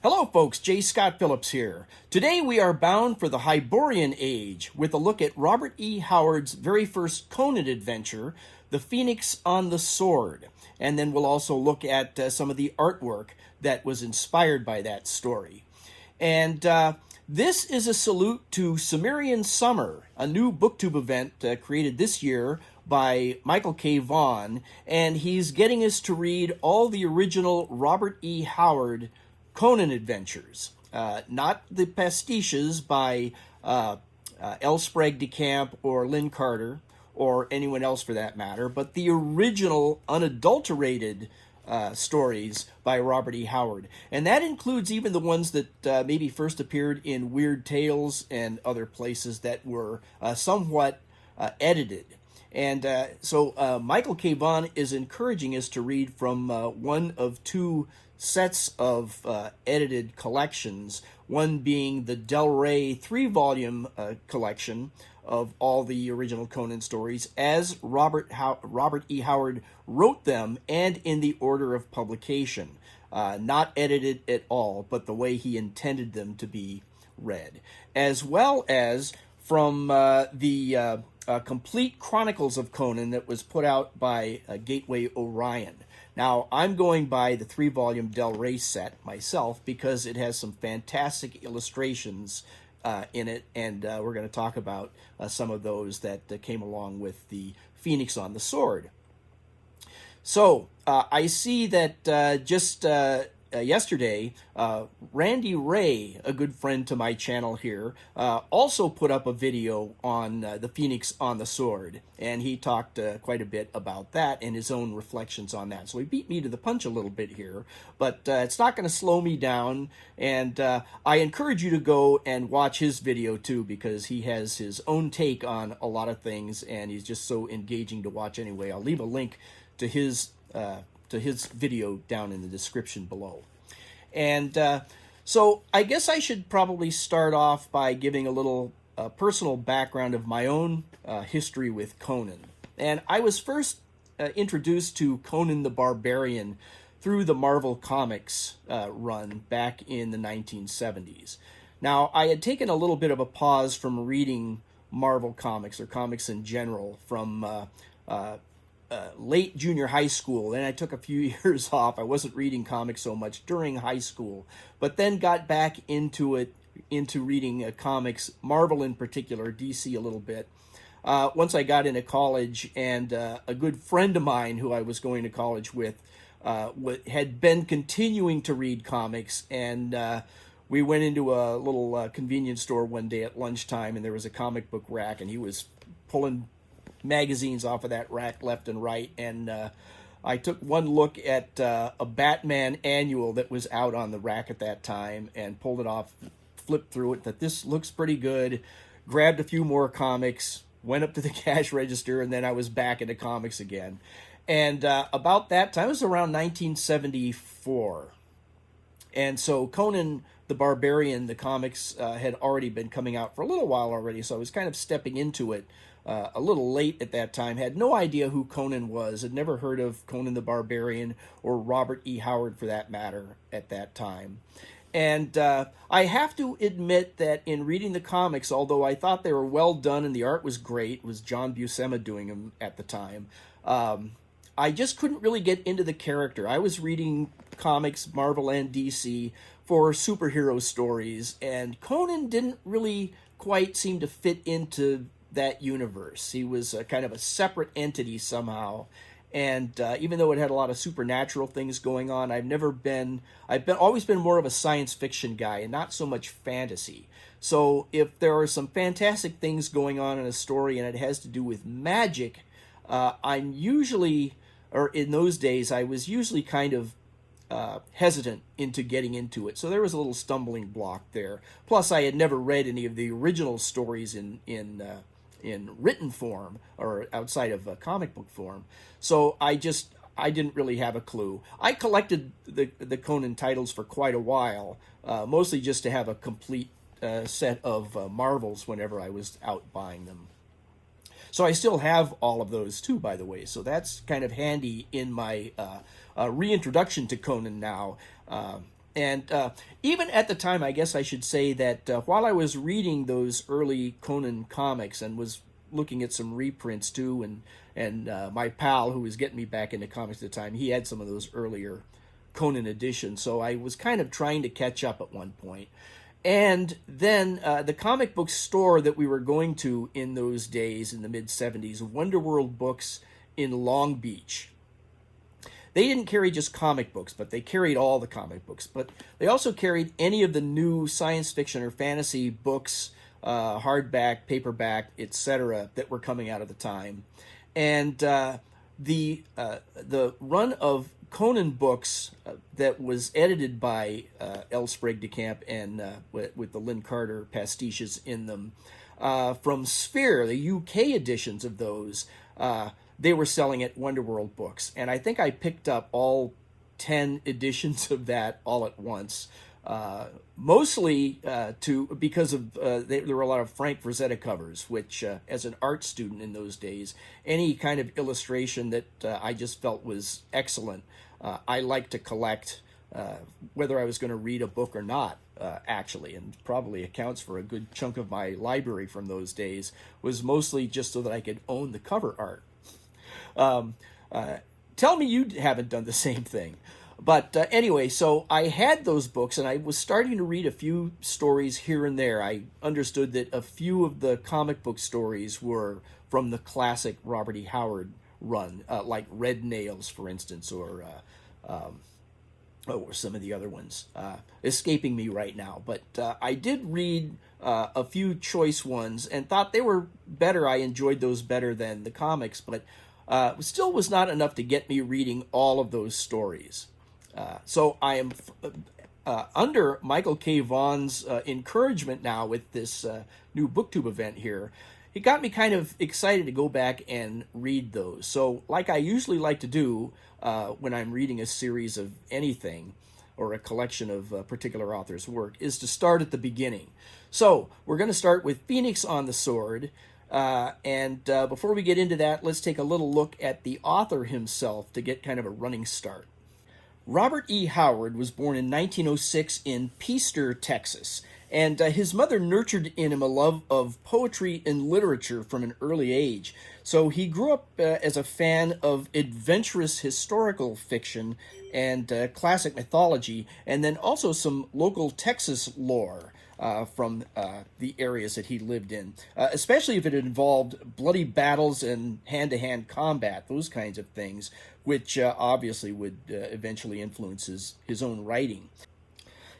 Hello folks, J. Scott Phillips here. Today we are bound for the Hyborian Age with a look at Robert E. Howard's very first Conan adventure, The Phoenix on the Sword. And then we'll also look at some of the artwork that was inspired by that story. And this is a salute to Cimmerian Summer, a new BookTube event created this year by Micheal K. Vaughan, and he's getting us to read all the original Robert E. Howard Conan adventures, not the pastiches by L. Sprague de Camp or Lynn Carter or anyone else for that matter, but the original unadulterated stories by Robert E. Howard. And that includes even the ones that maybe first appeared in Weird Tales and other places that were somewhat edited. And so Micheal K. Vaughan is encouraging us to read from one of two sets of edited collections, one being the Del Rey 3-volume collection of all the original Conan stories as Robert E. Howard wrote them and in the order of publication, not edited at all, but the way he intended them to be read, as well as from the complete Chronicles of Conan that was put out by Gateway Orion. Now, I'm going by the 3-volume Del Rey set myself because it has some fantastic illustrations in it, and we're going to talk about some of those that came along with the Phoenix on the Sword. So, I see that just yesterday, Randy Ray, a good friend to my channel here, also put up a video on the Phoenix on the Sword, and he talked quite a bit about that and his own reflections on that. So he beat me to the punch a little bit here, but it's not going to slow me down, and I encourage you to go and watch his video too, because he has his own take on a lot of things, and he's just so engaging to watch anyway. I'll leave a link to his video down in the description below. And so I guess I should probably start off by giving a little personal background of my own history with Conan. And I was first introduced to Conan the Barbarian through the Marvel Comics run back in the 1970s. Now, I had taken a little bit of a pause from reading Marvel Comics or comics in general from late junior high school, and I took a few years off. I wasn't reading comics so much during high school, but then got back into reading comics, Marvel in particular, DC a little bit, once I got into college, and a good friend of mine who I was going to college with had been continuing to read comics, and we went into a little convenience store one day at lunchtime, and there was a comic book rack, and he was pulling magazines off of that rack left and right, and I took one look at a Batman annual that was out on the rack at that time and pulled it off, flipped through it, that this looks pretty good, grabbed a few more comics, went up to the cash register, and then I was back into comics again. And about that time, it was around 1974, and so Conan the Barbarian, the comics had already been coming out for a little while already, so I was kind of stepping into it a little late at that time, had no idea who Conan was, had never heard of Conan the Barbarian or Robert E. Howard for that matter at that time. And I have to admit that in reading the comics, although I thought they were well done and the art was great, it was John Buscema doing them at the time, I just couldn't really get into the character. I was reading comics, Marvel and DC, for superhero stories, and Conan didn't really quite seem to fit into that universe. He was kind of a separate entity somehow, and even though it had a lot of supernatural things going on, I've always been more of a science fiction guy and not so much fantasy. So if there are some fantastic things going on in a story and it has to do with magic, I'm usually, or in those days, I was usually kind of hesitant into getting into it. So there was a little stumbling block there. Plus, I had never read any of the original stories in written form or outside of comic book form. So I didn't really have a clue. I collected the Conan titles for quite a while, mostly just to have a complete set of Marvels whenever I was out buying them. So I still have all of those too, by the way. So that's kind of handy in my reintroduction to Conan now. And even at the time, I guess I should say that while I was reading those early Conan comics and was looking at some reprints too, and my pal who was getting me back into comics at the time, he had some of those earlier Conan editions, so I was kind of trying to catch up at one point. And then the comic book store that we were going to in those days, in the mid-'70s, Wonderworld Books in Long Beach. They didn't carry just comic books, but they carried all the comic books. But they also carried any of the new science fiction or fantasy books, hardback, paperback, etc., that were coming out at the time. And the run of Conan books that was edited by L. Sprague de Camp and with the Lynn Carter pastiches in them, from Sphere, the UK editions of those, they were selling at Wonderworld Books. And I think I picked up all 10 editions of that all at once, mostly because of there were a lot of Frank Frazetta covers, which as an art student in those days, any kind of illustration that I just felt was excellent, I liked to collect, whether I was going to read a book or not, actually, and probably accounts for a good chunk of my library from those days, was mostly just so that I could own the cover art. Tell me you haven't done the same thing. But anyway, so I had those books, and I was starting to read a few stories here and there. I understood that a few of the comic book stories were from the classic Robert E. Howard run, like Red Nails, for instance, or some of the other ones escaping me right now. But I did read a few choice ones and thought they were better. I enjoyed those better than the comics, but still was not enough to get me reading all of those stories. So I am under Michael K. Vaughan's encouragement now with this new BookTube event here. It got me kind of excited to go back and read those. So like I usually like to do when I'm reading a series of anything or a collection of a particular author's work, is to start at the beginning. So we're going to start with Phoenix on the Sword. And before we get into that, let's take a little look at the author himself to get kind of a running start. Robert E. Howard was born in 1906 in Peaster, Texas, and his mother nurtured in him a love of poetry and literature from an early age. So he grew up as a fan of adventurous historical fiction and classic mythology, and then also some local Texas lore from the areas that he lived in, especially if it involved bloody battles and hand-to-hand combat, those kinds of things, which obviously would eventually influence his own writing.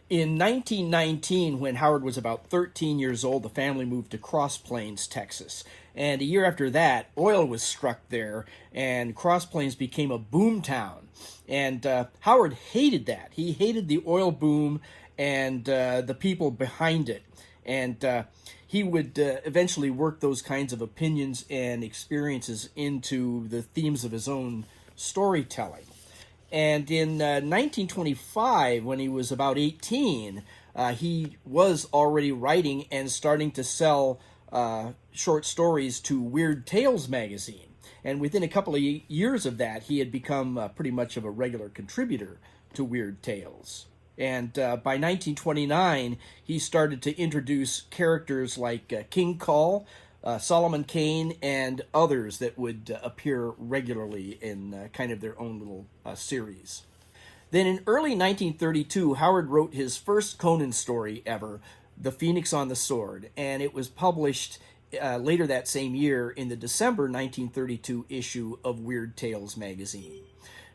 In 1919, when Howard was about 13 years old, the family moved to Cross Plains, Texas. And a year after that, oil was struck there, and Cross Plains became a boom town. And Howard hated that. He hated the oil boom and the people behind it. And he would eventually work those kinds of opinions and experiences into the themes of his own storytelling. And in 1925, when he was about 18, he was already writing and starting to sell short stories to Weird Tales magazine. And within a couple of years of that, he had become pretty much of a regular contributor to Weird Tales. And by 1929, he started to introduce characters like King Kull, Solomon Kane, and others that would appear regularly in kind of their own little series. Then in early 1932, Howard wrote his first Conan story ever, The Phoenix on the Sword, and it was published later that same year in the December 1932 issue of Weird Tales magazine.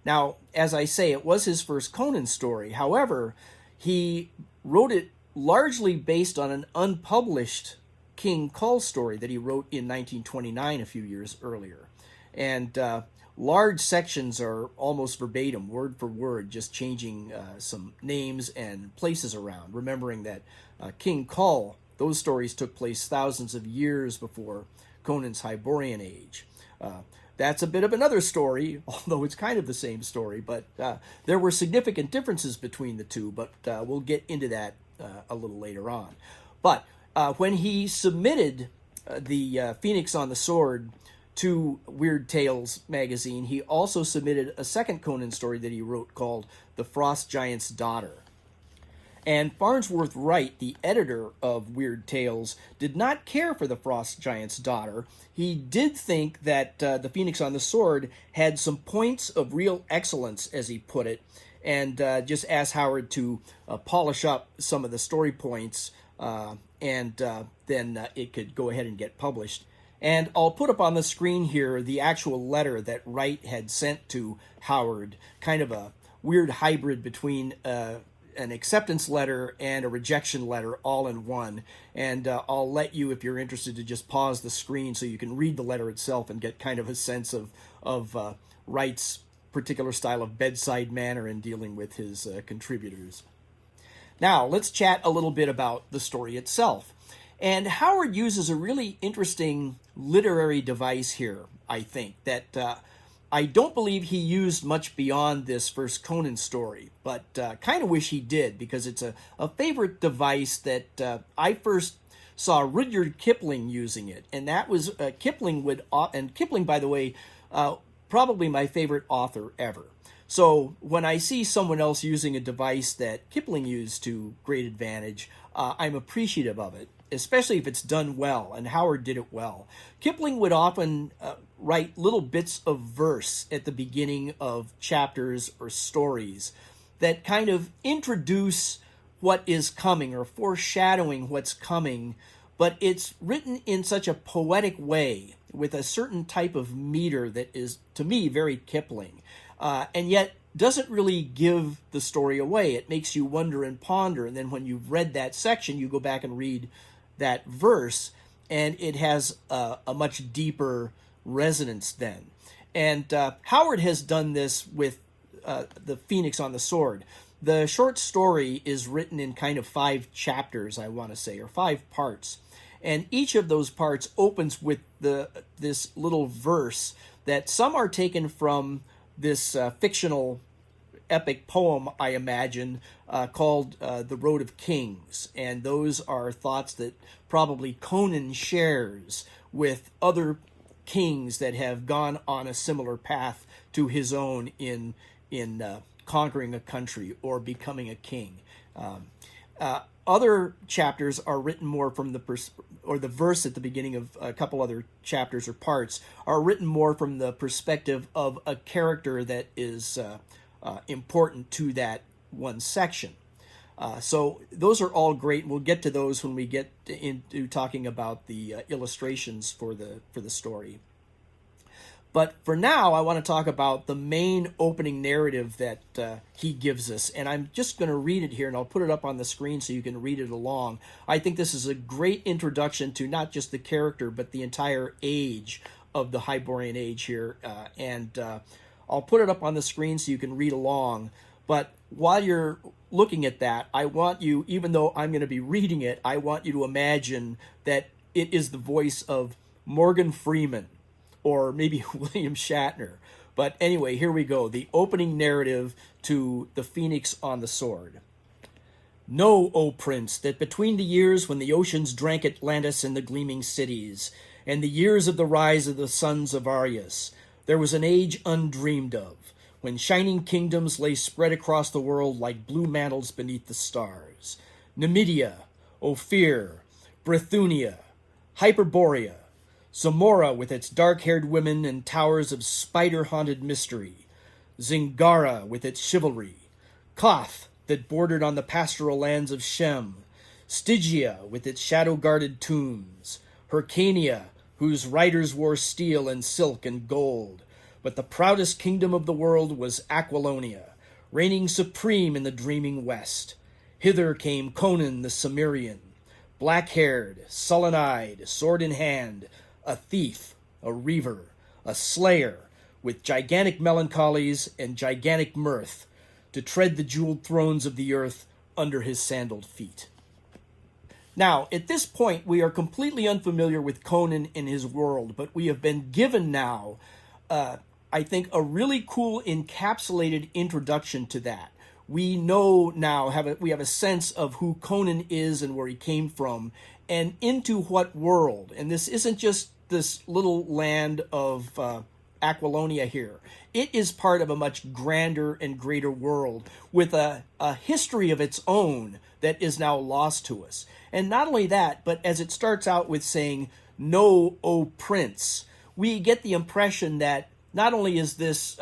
Now, as I say, it was his first Conan story. However, he wrote it largely based on an unpublished King Kull story that he wrote in 1929, a few years earlier. And large sections are almost verbatim, word for word, just changing some names and places around, remembering that King Kull, those stories took place thousands of years before Conan's Hyborian age. That's a bit of another story, although it's kind of the same story, but there were significant differences between the two, but we'll get into that a little later on. But when he submitted the Phoenix on the Sword to Weird Tales magazine, he also submitted a second Conan story that he wrote called The Frost Giant's Daughter. And Farnsworth Wright, the editor of Weird Tales, did not care for the Frost Giant's daughter. He did think that the Phoenix on the Sword had some points of real excellence, as he put it, and just asked Howard to polish up some of the story points, and then it could go ahead and get published. And I'll put up on the screen here the actual letter that Wright had sent to Howard, kind of a weird hybrid between an acceptance letter and a rejection letter all in one. And I'll let you, if you're interested, to just pause the screen so you can read the letter itself and get kind of a sense of Wright's particular style of bedside manner in dealing with his contributors. Now, let's chat a little bit about the story itself. And Howard uses a really interesting literary device here, I think, that I don't believe he used much beyond this first Conan story, but kind of wish he did, because it's a favorite device that I first saw Rudyard Kipling using it, and that was Kipling, by the way, probably my favorite author ever. So when I see someone else using a device that Kipling used to great advantage, I'm appreciative of it, especially if it's done well, and Howard did it well. Kipling would often write little bits of verse at the beginning of chapters or stories that kind of introduce what is coming or foreshadowing what's coming, but it's written in such a poetic way with a certain type of meter that is, to me, very Kipling, and yet doesn't really give the story away. It makes you wonder and ponder, and then when you've read that section, you go back and read that verse, and it has a much deeper resonance then. And Howard has done this with the Phoenix on the Sword. The short story is written in kind of 5 chapters, I want to say, or 5 parts. And each of those parts opens with this little verse that some are taken from this fictional epic poem, I imagine, called The Road of Kings. And those are thoughts that probably Conan shares with other kings that have gone on a similar path to his own in conquering a country or becoming a king. Other chapters are written more from the verse at the beginning of a couple other chapters or parts are written more from the perspective of a character that is important to that one section. So those are all great. We'll get to those when we get into talking about the illustrations for the story. But for now, I want to talk about the main opening narrative that he gives us. And I'm just going to read it here, and I'll put it up on the screen so you can read it along. I think this is a great introduction to not just the character, but the entire age of the Hyborian Age here. And I'll put it up on the screen so you can read along. But while you're looking at that, I want you, even though I'm going to be reading it, I want you to imagine that it is the voice of Morgan Freeman, or maybe William Shatner. But anyway, here we go. The opening narrative to The Phoenix on the Sword. Know, O Prince, that between the years when the oceans drank Atlantis and the gleaming cities, and the years of the rise of the sons of Arius, there was an age undreamed of, when shining kingdoms lay spread across the world like blue mantles beneath the stars. Numidia, Ophir, Brithunia, Hyperborea, Zamora with its dark-haired women and towers of spider-haunted mystery, Zingara with its chivalry, Koth that bordered on the pastoral lands of Shem, Stygia with its shadow-guarded tombs, Hyrcania, whose riders wore steel and silk and gold, but the proudest kingdom of the world was Aquilonia, reigning supreme in the dreaming west. Hither came Conan the Cimmerian, black-haired, sullen-eyed, sword in hand, a thief, a reaver, a slayer, with gigantic melancholies and gigantic mirth, to tread the jeweled thrones of the earth under his sandaled feet. Now, at this point, we are completely unfamiliar with Conan and his world, but we have been given now, I think, a really cool encapsulated introduction to that. We know now, we have a sense of who Conan is and where he came from, and into what world. And this isn't just this little land of Aquilonia here. It is part of a much grander and greater world with a history of its own that is now lost to us. And not only that, but as it starts out with saying, "Know, O Prince," we get the impression that not only is this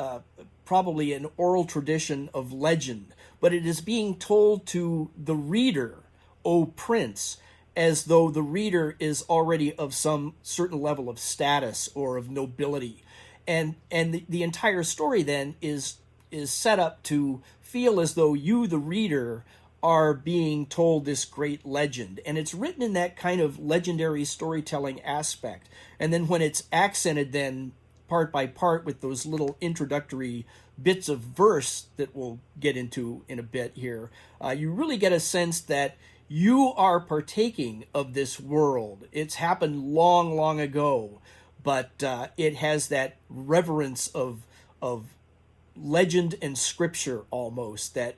probably an oral tradition of legend, but it is being told to the reader, "O Prince," as though the reader is already of some certain level of status or of nobility. And the entire story then is set up to feel as though you, the reader, are being told this great legend. And it's written in that kind of legendary storytelling aspect. And then when it's accented then part by part with those little introductory bits of verse that we'll get into in a bit here, you really get a sense that you are partaking of this world. It's happened long, long ago, but it has that reverence of legend and scripture almost that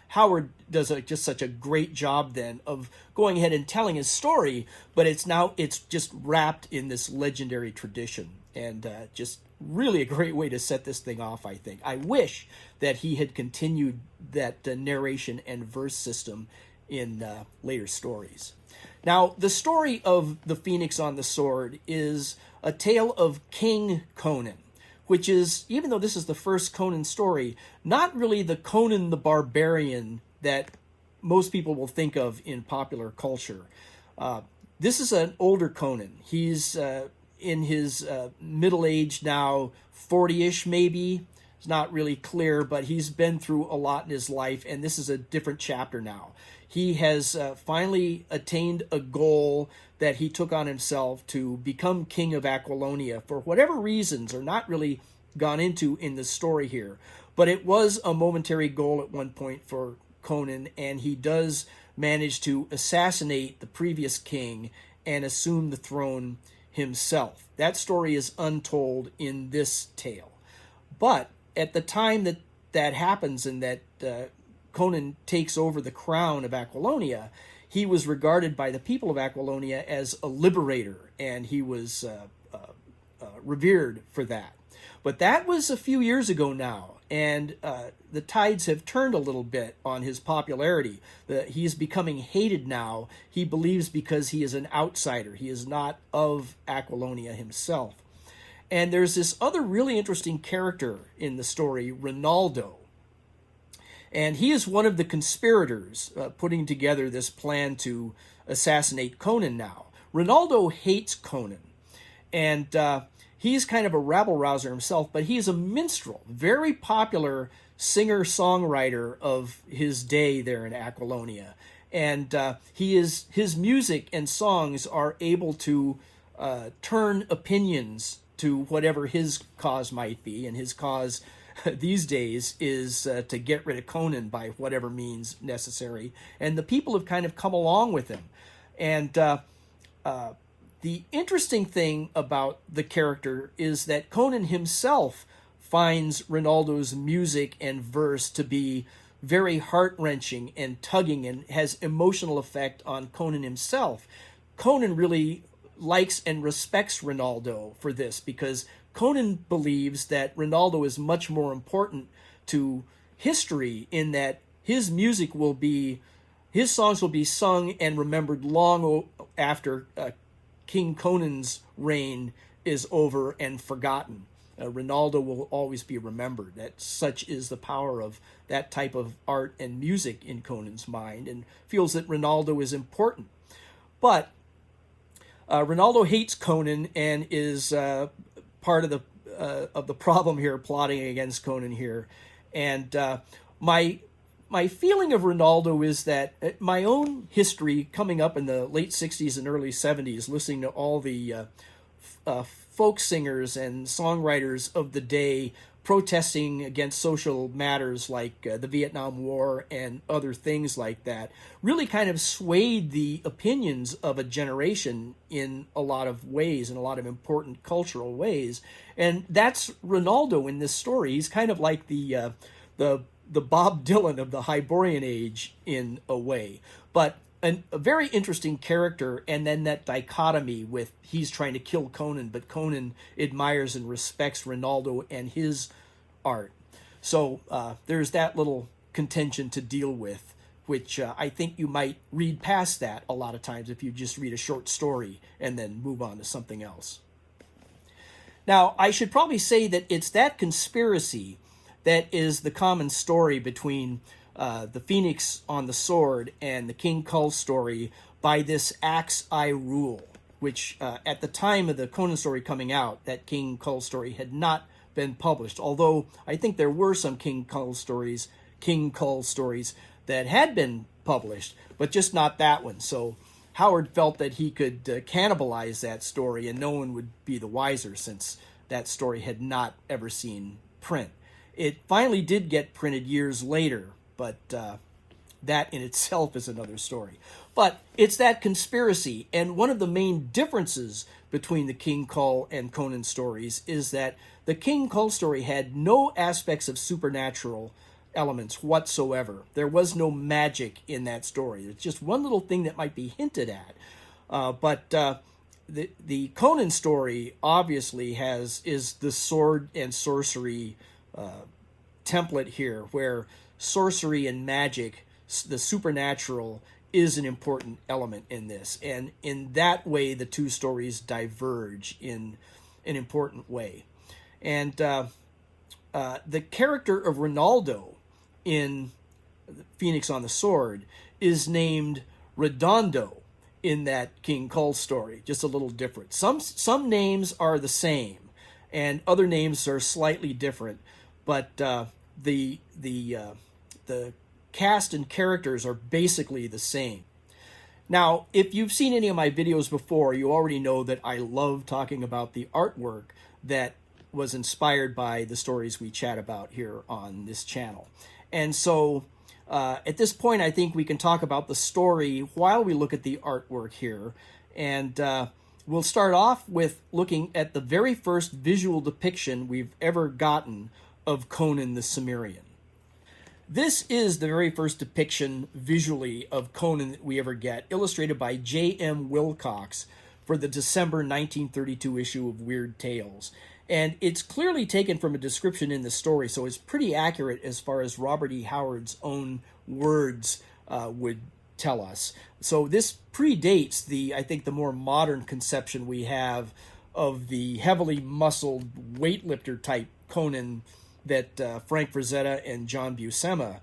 Howard does just such a great job then of going ahead and telling his story, but it's just wrapped in this legendary tradition, and just really a great way to set this thing off, I think. I wish that he had continued that narration and verse system in later stories. Now, the story of the Phoenix on the Sword is a tale of King Conan, which is, even though this is the first Conan story, not really the Conan the Barbarian that most people will think of in popular culture. This is an older Conan. He's in his middle age now, 40-ish maybe. It's not really clear, but he's been through a lot in his life, and this is a different chapter now. He has finally attained a goal that he took on himself to become king of Aquilonia. For whatever reasons are not really gone into in the story here, but it was a momentary goal at one point for Conan, and he does manage to assassinate the previous king and assume the throne himself. That story is untold in this tale. But at the time that that happens and that Conan takes over the crown of Aquilonia, he was regarded by the people of Aquilonia as a liberator, and he was revered for that. But that was a few years ago now, and the tides have turned a little bit on his popularity. He is becoming hated now, he believes, because he is an outsider. He is not of Aquilonia himself. And there's this other really interesting character in the story, Rinaldo. And he is one of the conspirators putting together this plan to assassinate Conan now. Rinaldo hates Conan, and he's kind of a rabble-rouser himself, but he's a minstrel, very popular singer-songwriter of his day there in Aquilonia. And his music and songs are able to turn opinions to whatever his cause might be, and his cause these days is to get rid of Conan by whatever means necessary. And the people have kind of come along with him. And the interesting thing about the character is that Conan himself finds Rinaldo's music and verse to be very heart-wrenching and tugging and has emotional effect on Conan himself. Conan really likes and respects Rinaldo for this, because Conan believes that Rinaldo is much more important to history in that his music will be, his songs will be sung and remembered long after King Conan's reign is over and forgotten. Rinaldo will always be remembered. That such is the power of that type of art and music in Conan's mind, and feels that Rinaldo is important. But Rinaldo hates Conan and is part of the problem here, plotting against Conan here. And my feeling of Rinaldo is that my own history coming up in the late 60s and early 70s, listening to all the folk singers and songwriters of the day protesting against social matters like the Vietnam War and other things like that, really kind of swayed the opinions of a generation in a lot of ways, in a lot of important cultural ways. And that's Rinaldo in this story. He's kind of like the Bob Dylan of the Hyborian age in a way. But a very interesting character, and then that dichotomy with he's trying to kill Conan, but Conan admires and respects Ronaldo and his art. So there's that little contention to deal with, which I think you might read past that a lot of times if you just read a short story and then move on to something else. Now, I should probably say that it's that conspiracy that is the common story between the Phoenix on the sword and the King Kull story by this Axe I Rule, which at the time of the Conan story coming out, that King Kull story had not been published, although I think there were some King Kull stories that had been published, but just not that one. So Howard felt that he could cannibalize that story and no one would be the wiser, since that story had not ever seen print. It finally did get printed years later, but that in itself is another story. But it's that conspiracy, and one of the main differences between the King Kull and Conan stories is that the King Kull story had no aspects of supernatural elements whatsoever. There was no magic in that story. It's just one little thing that might be hinted at. But the Conan story obviously is the sword and sorcery template here, where sorcery and magic, the supernatural, is an important element in this. And in that way, the two stories diverge in an important way. And the character of Ronaldo in Phoenix on the Sword is named Redondo in that King Kull story, just a little different. Some names are the same, and other names are slightly different, but the cast and characters are basically the same. Now, if you've seen any of my videos before, you already know that I love talking about the artwork that was inspired by the stories we chat about here on this channel. And so at this point, I think we can talk about the story while we look at the artwork here. And we'll start off with looking at the very first visual depiction we've ever gotten of Conan the Cimmerian. This is the very first depiction visually of Conan that we ever get, illustrated by Jayem Wilcox for the December 1932 issue of Weird Tales. And it's clearly taken from a description in the story, so it's pretty accurate as far as Robert E. Howard's own words would tell us. So this predates I think the more modern conception we have of the heavily muscled weightlifter type Conan that Frank Frazetta and John Buscema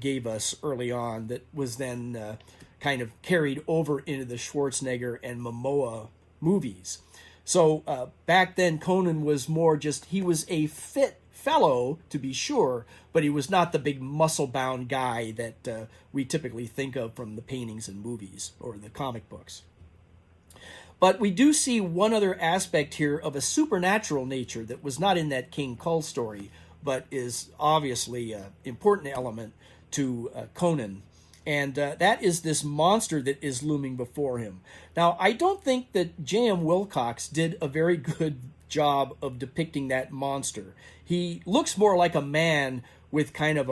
gave us early on, that was then kind of carried over into the Schwarzenegger and Momoa movies. So back then, Conan was more just, he was a fit fellow, to be sure, but he was not the big muscle-bound guy that we typically think of from the paintings and movies or the comic books. But we do see one other aspect here of a supernatural nature that was not in that King Kull story, but is obviously an important element to Conan. And that is this monster that is looming before him. Now, I don't think that Jayem Wilcox did a very good job of depicting that monster. He looks more like a man with kind of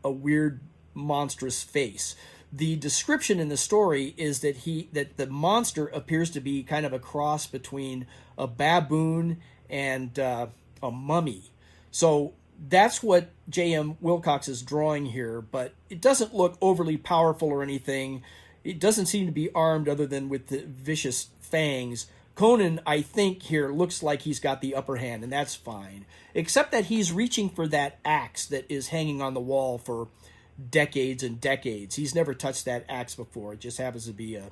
a weird, monstrous face. The description in the story is that the monster appears to be kind of a cross between a baboon and a mummy. So that's what Jayem Wilcox is drawing here, but it doesn't look overly powerful or anything. It doesn't seem to be armed other than with the vicious fangs. Conan, I think, here looks like he's got the upper hand, and that's fine. Except that he's reaching for that axe that is hanging on the wall for decades and decades. He's never touched that axe before. It just happens to be a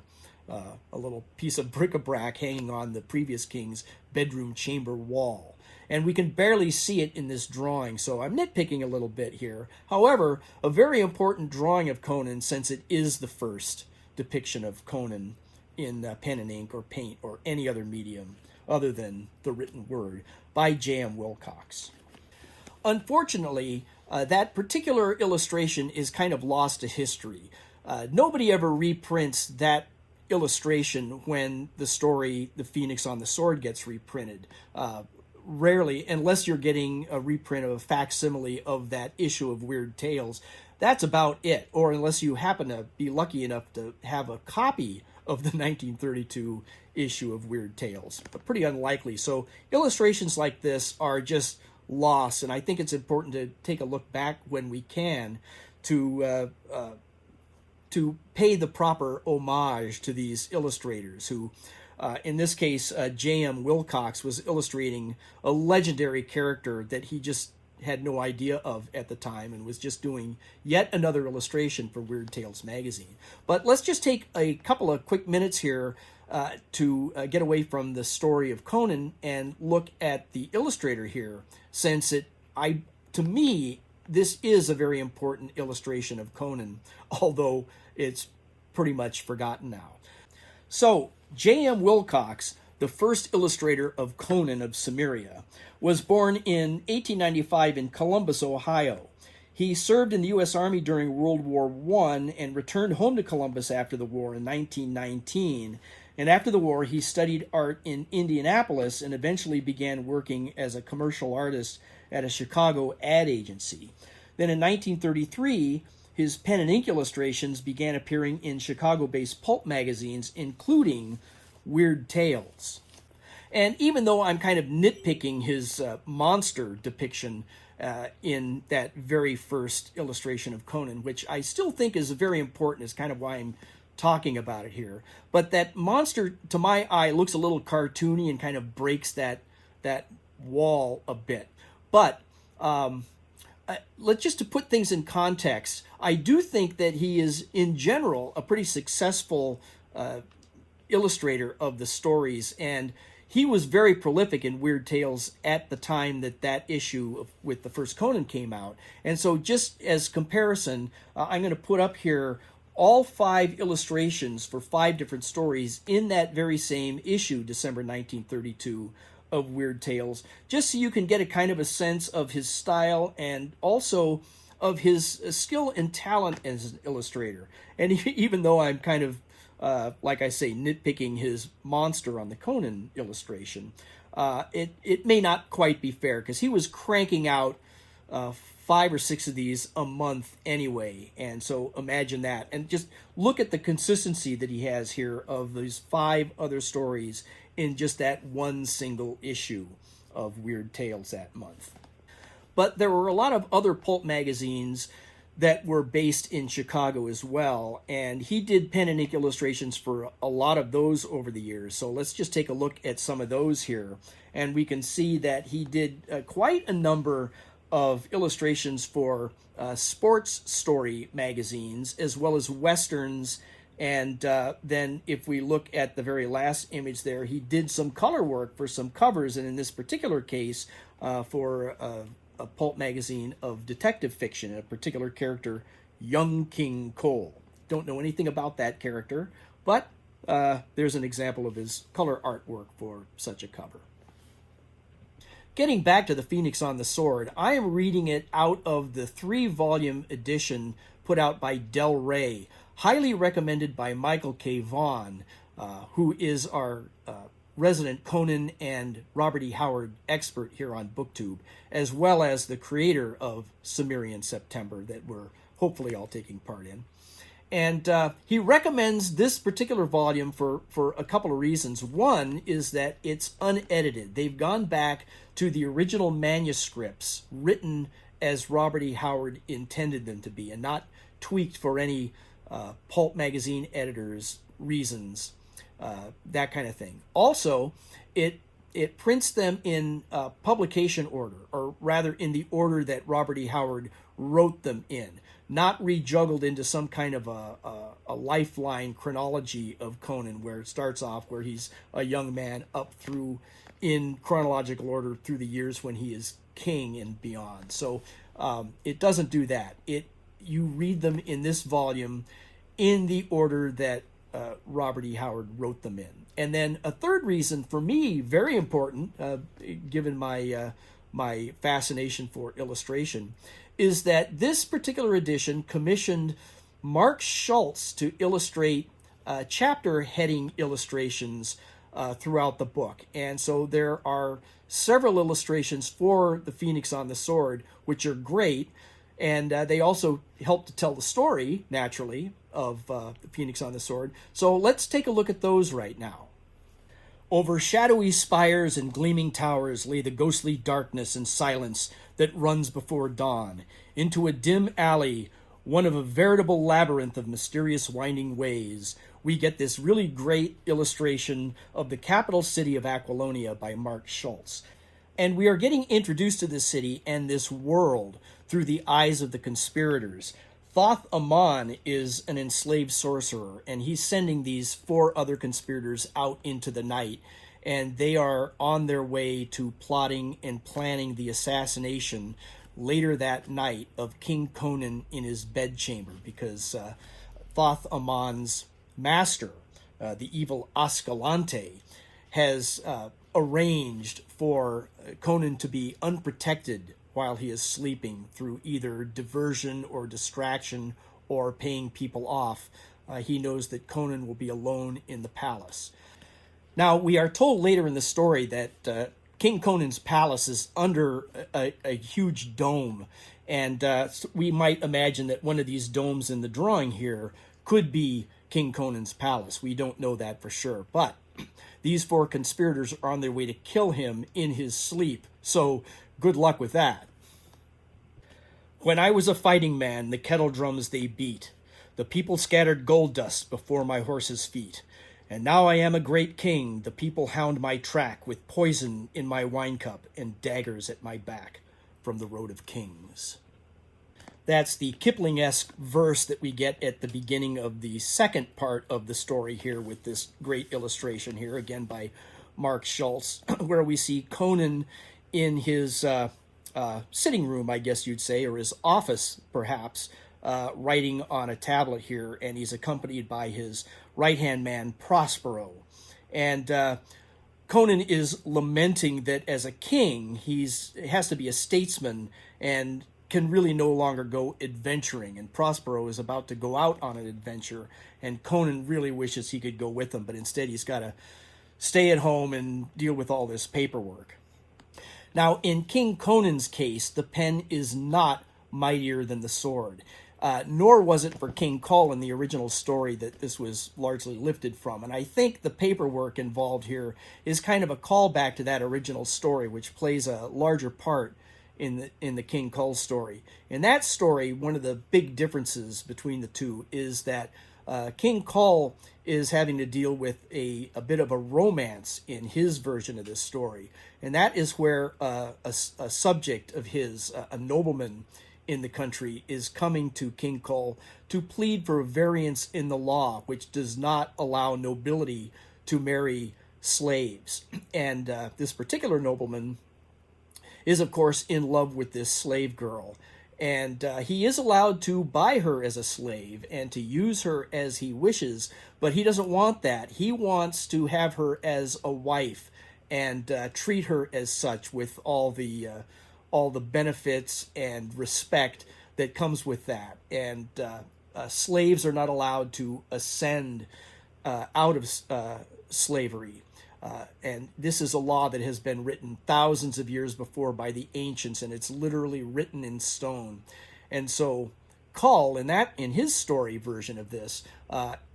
little piece of bric-a-brac hanging on the previous king's bedroom chamber wall. And we can barely see it in this drawing, so I'm nitpicking a little bit here. However, a very important drawing of Conan, since it is the first depiction of Conan in pen and ink or paint or any other medium other than the written word, by Jayem Wilcox. Unfortunately, that particular illustration is kind of lost to history. Nobody ever reprints that illustration when the story The Phoenix on the Sword gets reprinted. Rarely, unless you're getting a reprint of a facsimile of that issue of Weird Tales. that's about it. Or unless you happen to be lucky enough to have a copy of the 1932 issue of Weird Tales, but pretty unlikely. So illustrations like this are just lost, and I think it's important to take a look back when we can to pay the proper homage to these illustrators who, in this case, Jayem Wilcox was illustrating a legendary character that he just had no idea of at the time and was just doing yet another illustration for Weird Tales magazine. But let's just take a couple of quick minutes here to get away from the story of Conan and look at the illustrator here, since to me, this is a very important illustration of Conan, although it's pretty much forgotten now. So, J.M. Wilcox, the first illustrator of Conan of Cimmeria, was born in 1895 in Columbus, Ohio. He served in the U.S. Army during World War I and returned home to Columbus after the war in 1919. And after the war, he studied art in Indianapolis and eventually began working as a commercial artist at a Chicago ad agency. Then in 1933, his pen and ink illustrations began appearing in Chicago-based pulp magazines, including Weird Tales. And even though I'm kind of nitpicking his monster depiction in that very first illustration of Conan, which I still think is very important, is kind of why I'm talking about it here. But that monster, to my eye, looks a little cartoony and kind of breaks that wall a bit. But let's just to put things in context, I do think that he is, in general, a pretty successful illustrator of the stories, and he was very prolific in Weird Tales at the time that issue with the first Conan came out. And so just as comparison, I'm going to put up here all 5 illustrations for 5 different stories in that very same issue, December 1932, of Weird Tales, just so you can get a kind of a sense of his style and also of his skill and talent as an illustrator. And even though I'm kind of, like I say, nitpicking his monster on the Conan illustration, it may not quite be fair, because he was cranking out 5 or 6 of these a month anyway. And so imagine that. And just look at the consistency that he has here of these 5 other stories in just that one single issue of Weird Tales that month. But there were a lot of other pulp magazines that were based in Chicago as well, and he did pen and ink illustrations for a lot of those over the years. So let's just take a look at some of those here, and we can see that he did quite a number of illustrations for sports story magazines as well as westerns. And then if we look at the very last image there, he did some color work for some covers, and in this particular case for a pulp magazine of detective fiction, a particular character, Young King Cole. Don't know anything about that character, but there's an example of his color artwork for such a cover. Getting back to the Phoenix on the Sword, I am reading it out of the 3-volume edition put out by Del Rey, highly recommended by Michael K. Vaughan, who is our resident Conan and Robert E. Howard expert here on BookTube, as well as the creator of Cimmerian September that we're hopefully all taking part in. And he recommends this particular volume for a couple of reasons. One is that it's unedited. They've gone back to the original manuscripts written as Robert E. Howard intended them to be, and not tweaked for any pulp magazine editors' reasons, that kind of thing. Also, it prints them in publication order, or rather in the order that Robert E. Howard wrote them in, not rejuggled into some kind of a lifeline chronology of Conan, where it starts off where he's a young man up through, in chronological order, through the years when he is king and beyond. So it doesn't do that. You read them in this volume in the order that Robert E. Howard wrote them in. And then a third reason for me, very important, given my fascination for illustration, is that this particular edition commissioned Mark Schultz to illustrate chapter heading illustrations throughout the book. And so there are several illustrations for the Phoenix on the Sword, which are great. And they also help to tell the story, naturally, of the Phoenix on the Sword. So let's take a look at those right now. Over shadowy spires and gleaming towers lay the ghostly darkness and silence that runs before dawn. Into a dim alley, one of a veritable labyrinth of mysterious winding ways, we get this really great illustration of the capital city of Aquilonia by Mark Schultz. And we are getting introduced to this city and this world through the eyes of the conspirators. Thoth Amon is an enslaved sorcerer, and he's sending these 4 other conspirators out into the night, and they are on their way to plotting and planning the assassination later that night of King Conan in his bedchamber, because Thoth Amon's master, the evil Ascalante, has arranged for Conan to be unprotected while he is sleeping through either diversion or distraction or paying people off. He knows that Conan will be alone in the palace. Now, we are told later in the story that King Conan's palace is under a huge dome, and we might imagine that one of these domes in the drawing here could be King Conan's palace. We don't know that for sure, but these 4 conspirators are on their way to kill him in his sleep, so good luck with that. When I was a fighting man, the kettle drums they beat. The people scattered gold dust before my horse's feet. And now I am a great king, the people hound my track with poison in my wine cup and daggers at my back from the road of kings. That's the Kipling-esque verse that we get at the beginning of the second part of the story here with this great illustration here, again by Mark Schultz, where we see Conan in his sitting room, I guess you'd say, or his office, perhaps, writing on a tablet here, and he's accompanied by his right-hand man, Prospero. And Conan is lamenting that as a king, he has to be a statesman and can really no longer go adventuring. And Prospero is about to go out on an adventure, and Conan really wishes he could go with him, but instead he's got to stay at home and deal with all this paperwork. Now, in King Conan's case, the pen is not mightier than the sword. Nor was it for King Kull in the original story that this was largely lifted from. And I think the paperwork involved here is kind of a callback to that original story, which plays a larger part in the King Kull story. In that story, one of the big differences between the two is that King Kull is having to deal with a bit of a romance in his version of this story. And that is where a subject of his, a nobleman in the country, is coming to King Kull to plead for a variance in the law, which does not allow nobility to marry slaves. And this particular nobleman is, of course, in love with this slave girl. And he is allowed to buy her as a slave and to use her as he wishes, but he doesn't want that. He wants to have her as a wife and treat her as such, with all the benefits and respect that comes with that. And slaves are not allowed to ascend out of slavery. And this is a law that has been written thousands of years before by the ancients, and it's literally written in stone. And so Kull, in his story version of this,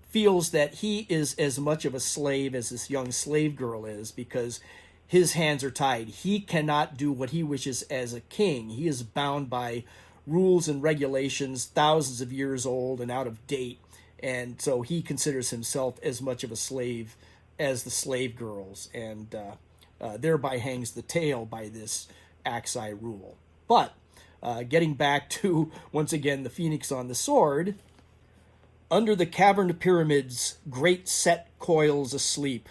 feels that he is as much of a slave as this young slave girl is, because his hands are tied. He cannot do what he wishes as a king. He is bound by rules and regulations thousands of years old and out of date. And so he considers himself as much of a slave as the slave girls, and thereby hangs the tale by this Axii rule. But getting back to, once again, the Phoenix on the Sword, under the caverned pyramids, great Set coils asleep.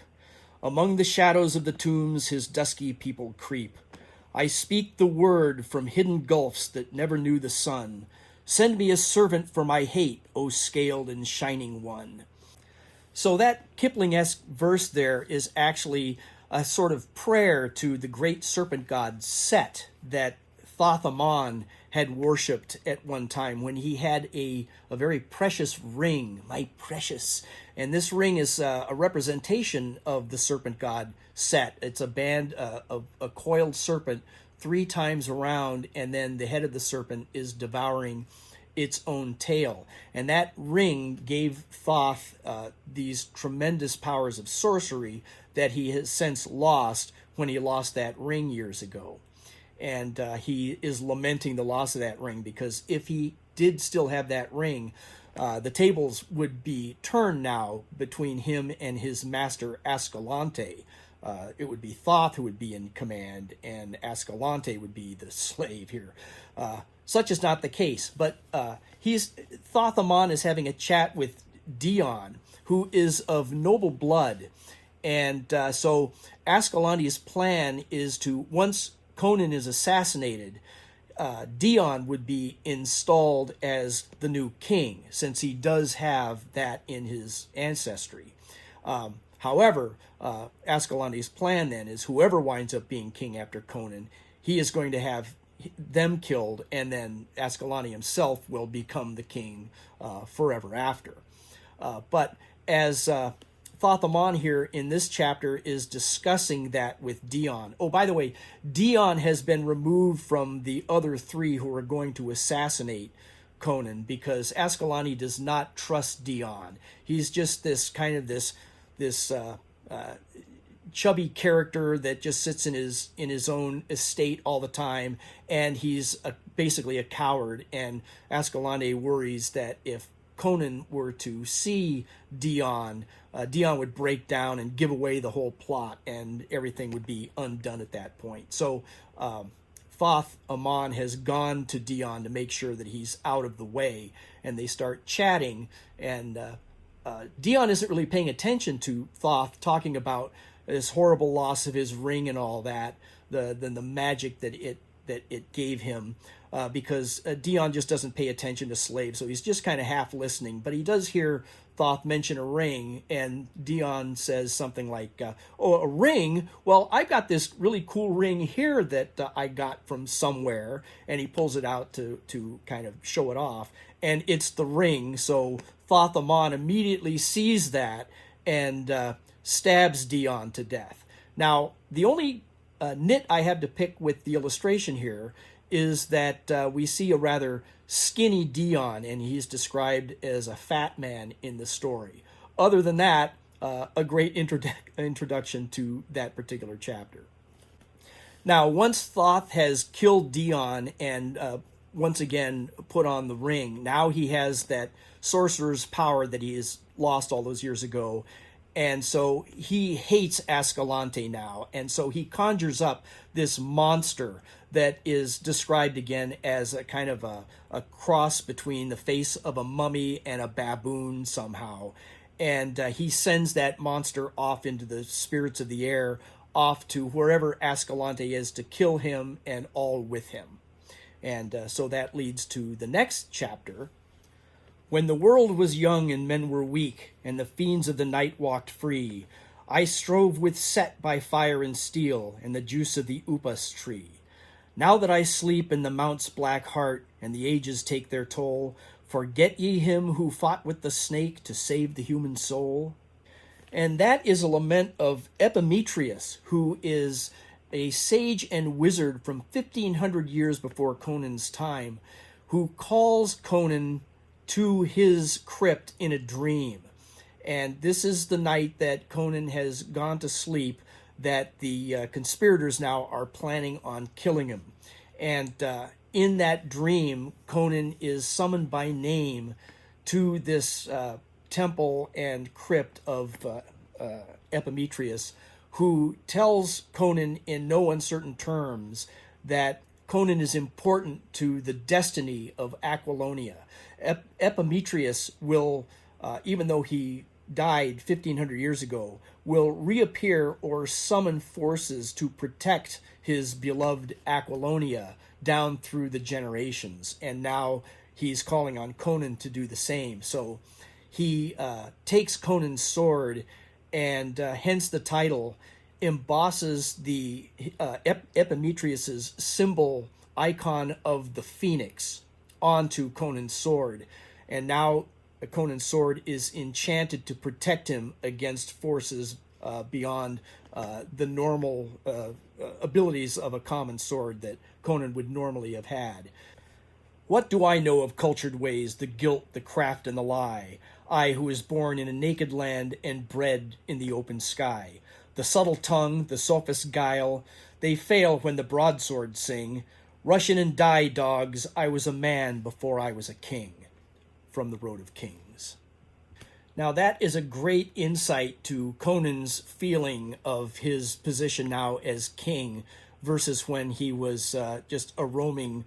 Among the shadows of the tombs, his dusky people creep. I speak the word from hidden gulfs that never knew the sun. Send me a servant for my hate, O scaled and shining one. So that Kipling-esque verse there is actually a sort of prayer to the great serpent god Set that Thoth Amon had worshipped at one time when he had a very precious ring, my precious. And this ring is a representation of the serpent god Set. It's a band of a coiled serpent 3 times around, and then the head of the serpent is devouring its own tail. And that ring gave Thoth these tremendous powers of sorcery that he has since lost when he lost that ring years ago. And he is lamenting the loss of that ring, because if he did still have that ring, the tables would be turned now between him and his master Ascalante. It would be Thoth who would be in command, and Ascalante would be the slave here. Such is not the case, but Thoth Amon is having a chat with Dion, who is of noble blood. And so Ascalante's plan is to, once Conan is assassinated, Dion would be installed as the new king, since he does have that in his ancestry. However, Ascalante's plan then is whoever winds up being king after Conan, he is going to have them killed, and then Ascalante himself will become the king forever after. But as Thoth Amon here in this chapter is discussing that with Dion. Oh, by the way, Dion has been removed from the other 3 who are going to assassinate Conan, because Ascalante does not trust Dion. He's just this kind of this chubby character that just sits in his own estate all the time, and he's basically a coward. And Ascalante worries that if Conan were to see Dion, Dion would break down and give away the whole plot, and everything would be undone at that point. So Thoth Amon has gone to Dion to make sure that he's out of the way, and they start chatting, and Dion isn't really paying attention to Thoth talking about this horrible loss of his ring and all that, the magic that it gave him, because Dion just doesn't pay attention to slaves, so he's just kind of half listening. But he does hear Thoth mention a ring, and Dion says something like, oh, a ring? Well, I've got this really cool ring here that I got from somewhere, and he pulls it out to kind of show it off, and it's the ring. So Thoth Amon immediately sees that and stabs Dion to death. Now, the only nit I have to pick with the illustration here is that we see a rather skinny Dion, and he's described as a fat man in the story. Other than that, a great introduction to that particular chapter. Now, once Thoth has killed Dion and once again put on the ring, now he has that sorcerer's power that he has lost all those years ago. And so he hates Ascalante now. And so he conjures up this monster that is described again as a kind of a cross between the face of a mummy and a baboon somehow. And he sends that monster off into the spirits of the air, off to wherever Ascalante is, to kill him and all with him. And so that leads to the next chapter. When the world was young and men were weak, and the fiends of the night walked free, I strove with Set by fire and steel, and the juice of the upas tree. Now that I sleep in the mount's black heart, and the ages take their toll, forget ye him who fought with the snake to save the human soul? And that is a lament of Epimetheus, who is a sage and wizard from 1500 years before Conan's time, who calls Conan to his crypt in a dream. And this is the night that Conan has gone to sleep, that the conspirators now are planning on killing him. And in that dream, Conan is summoned by name to this temple and crypt of Epimetheus, who tells Conan in no uncertain terms that Conan is important to the destiny of Aquilonia. Epimetheus will, even though he died 1500 years ago, will reappear or summon forces to protect his beloved Aquilonia down through the generations. And now he's calling on Conan to do the same. So he takes Conan's sword, and hence the title, embosses the Epimetheus's symbol icon of the phoenix onto Conan's sword. And now Conan's sword is enchanted to protect him against forces beyond the normal abilities of a common sword that Conan would normally have had. What do I know of cultured ways, the guilt, the craft, and the lie? I who was born in a naked land and bred in the open sky. The subtle tongue, the sophist guile, they fail when the broadswords sing. Rush in and die, dogs, I was a man before I was a king. From the Road of Kings. Now that is a great insight to Conan's feeling of his position now as king versus when he was just a roaming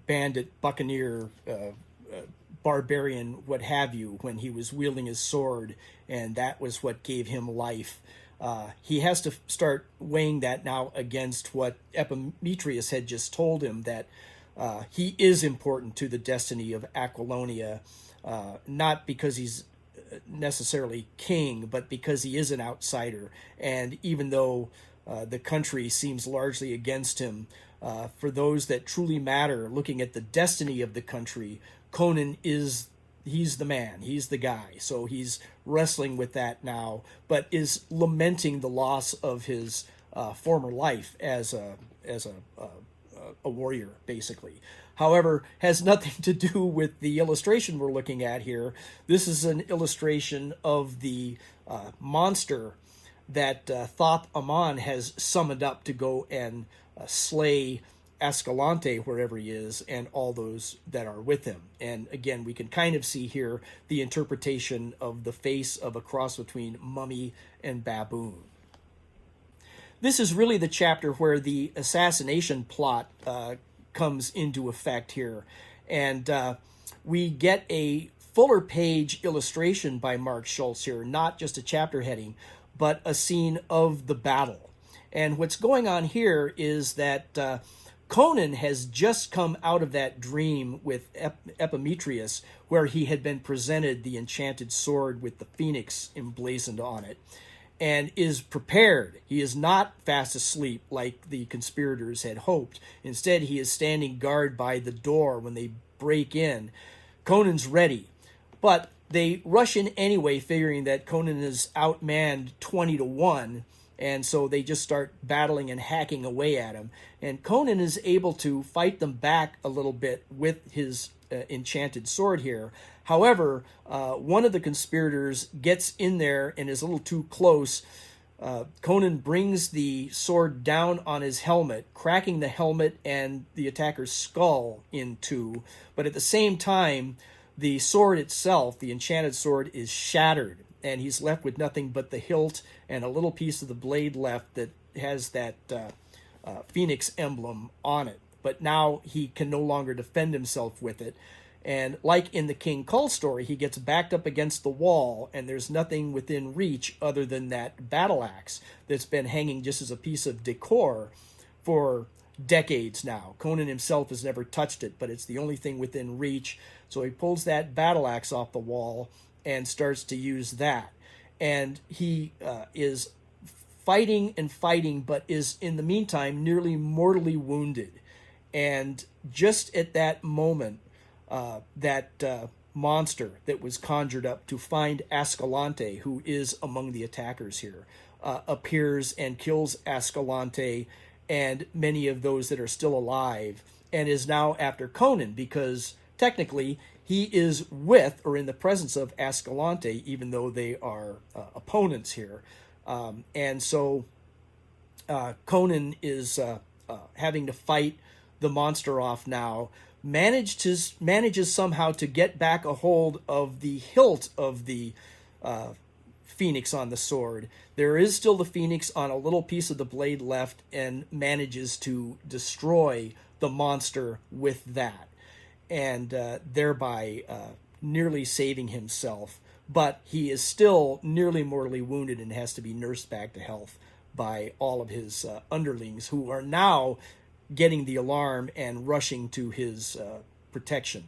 bandit, buccaneer, barbarian, what have you, when he was wielding his sword, and that was what gave him life. He has to start weighing that now against what Epimetheus had just told him, that he is important to the destiny of Aquilonia, not because he's necessarily king, but because he is an outsider. And even though the country seems largely against him, for those that truly matter, looking at the destiny of the country, Conan he's the man, he's the guy. So he's wrestling with that now, but is lamenting the loss of his former life as a warrior, basically. However, has nothing to do with the illustration we're looking at here. This is an illustration of the monster that Thoth Amon has summoned up to go and slay Ascalante wherever he is, and all those that are with him. And again, we can kind of see here the interpretation of the face of a cross between mummy and baboon. This is really the chapter where the assassination plot comes into effect here. And we get a fuller page illustration by Mark Schultz here, not just a chapter heading, but a scene of the battle. And what's going on here is that Conan has just come out of that dream with Epimetheus, where he had been presented the enchanted sword with the phoenix emblazoned on it, and is prepared. He is not fast asleep like the conspirators had hoped. Instead, he is standing guard by the door when they break in. Conan's ready, but they rush in anyway, figuring that Conan is outmanned 20-1, and so they just start battling and hacking away at him. And Conan is able to fight them back a little bit with his enchanted sword here. However, one of the conspirators gets in there and is a little too close. Conan brings the sword down on his helmet, cracking the helmet and the attacker's skull in two. But at the same time, the sword itself, the enchanted sword, is shattered, and he's left with nothing but the hilt and a little piece of the blade left that has that phoenix emblem on it. But now he can no longer defend himself with it. And like in the King Kull story, he gets backed up against the wall, and there's nothing within reach other than that battle axe that's been hanging just as a piece of decor for decades now. Conan himself has never touched it, but it's the only thing within reach. So he pulls that battle axe off the wall and starts to use that. And he is fighting and fighting, but is in the meantime nearly mortally wounded. And just at that moment, that monster that was conjured up to find Ascalante, who is among the attackers here, appears and kills Ascalante and many of those that are still alive, and is now after Conan, because technically he is with or in the presence of Ascalante, even though they are opponents here. And so Conan is having to fight the monster off now, manages somehow to get back a hold of the hilt of the phoenix on the sword. There is still the phoenix on a little piece of the blade left, and manages to destroy the monster with that, and thereby nearly saving himself. But he is still nearly mortally wounded and has to be nursed back to health by all of his underlings, who are now getting the alarm and rushing to his protection.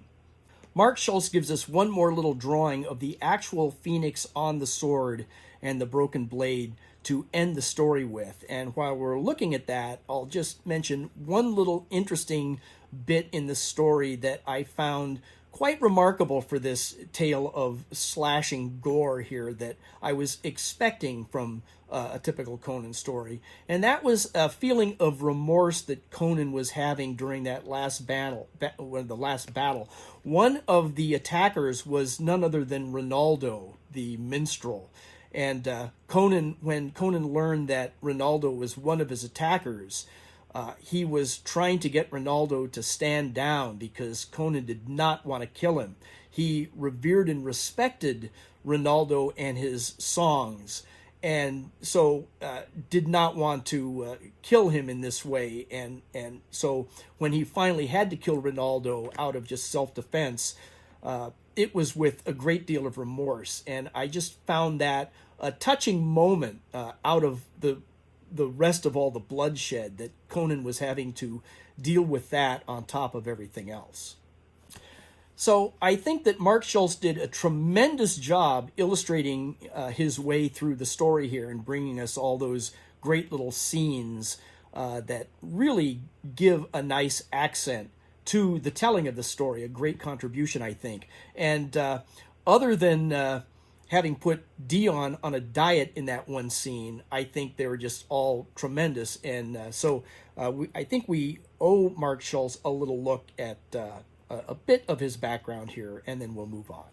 Mark Schultz gives us one more little drawing of the actual phoenix on the sword and the broken blade to end the story with. And while we're looking at that, I'll just mention one little interesting bit in the story that I found quite remarkable for this tale of slashing gore here that I was expecting from a typical Conan story. And that was a feeling of remorse that Conan was having during that last battle. One of the attackers was none other than Rinaldo, the minstrel. And when Conan learned that Rinaldo was one of his attackers, he was trying to get Rinaldo to stand down because Conan did not want to kill him. He revered and respected Rinaldo and his songs, and so did not want to kill him in this way. And so when he finally had to kill Rinaldo out of just self-defense, it was with a great deal of remorse. And I just found that a touching moment out of the rest of all the bloodshed that Conan was having to deal with that on top of everything else. So I think that Mark Schultz did a tremendous job illustrating his way through the story here and bringing us all those great little scenes that really give a nice accent to the telling of the story, a great contribution, I think. And other than having put Dion on a diet in that one scene, I think they were just all tremendous. And I think we owe Mark Schultz a little look at a bit of his background here, and then we'll move on.